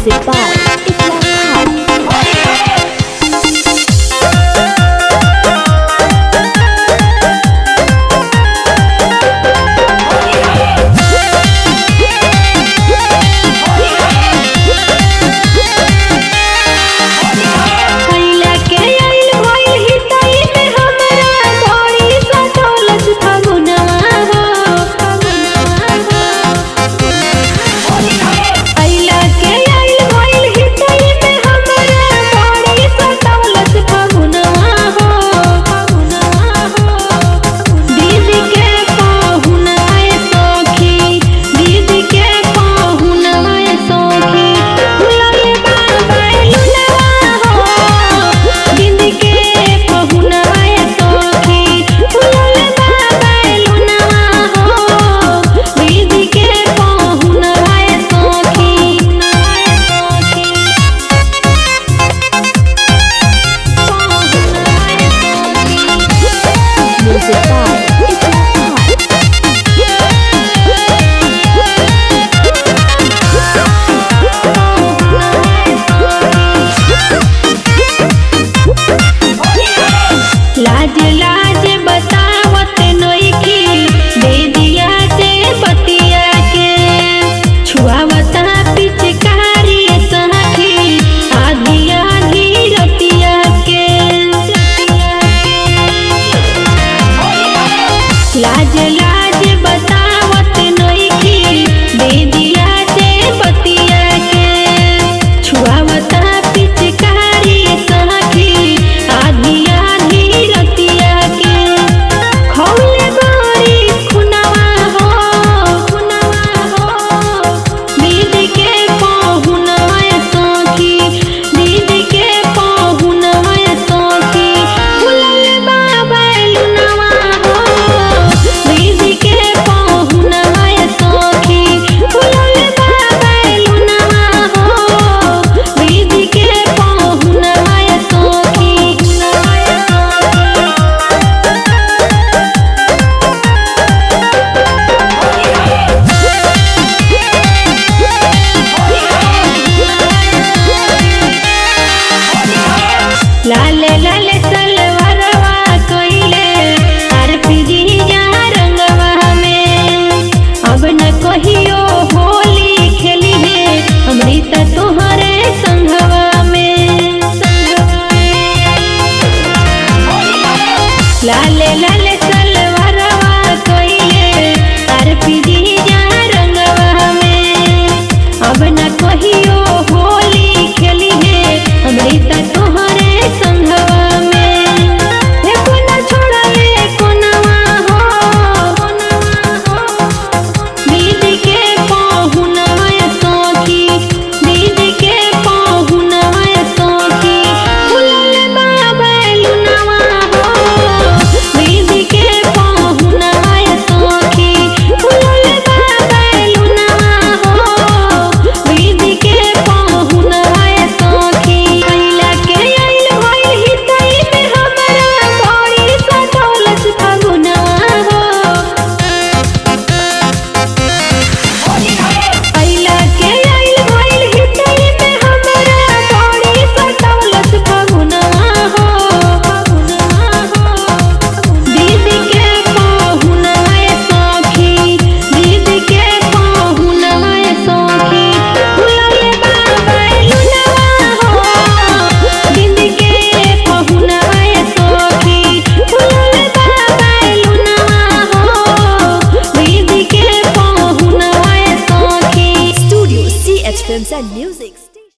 Music by Ikram लाज लाज बतावत नइखी दीदिया से बतिया के छुआवता पिचकारी सखी आधी आधी रतिया के खौले गोरी खुनवा हो दीदी के पहुनवा सखी दीदी के पहुनवा सखी फुलले बाबा लुनवा दीदी के पहुनवा सखी फुलले बाबा लुनवा दीदी के पहुनवा सखी लाले लाले सलवारवा कोइले आरपीजी जा रंगवा में अब न कहियो होली खेली है अमृता तोहरे संगवा में लाले लाले सलवारवा कोइले आरपीजी जा रंगवा में अब न कहियो होली खेली है अमृता तोहरे संगवा में हे कोना छोड़ले कोनवा हो दीदी के पहुनवा सखी दीदी के पहुनवा सखी फुलले बाबा लुनवा हो दीदी के पहुनवा सखी फुलले बाबा लुनवा हो दीदी के पहुनवा सखी अइला के आइल होइल हितई में हमरा बड़ी सा दौलत फगुनवा हो अइला के आइल होइल हितई में हमरा बड़ी सा दौलत फगुनवा हो दीदी के पहुनवा सखी दीदी के पहुनवा सखी फुलले बाबा लुनवा हो दीदी के पहुनवा सखी फुलले बाबा लुनवा हो दीदी के पहुनवा सखी Studio CH Films and Music.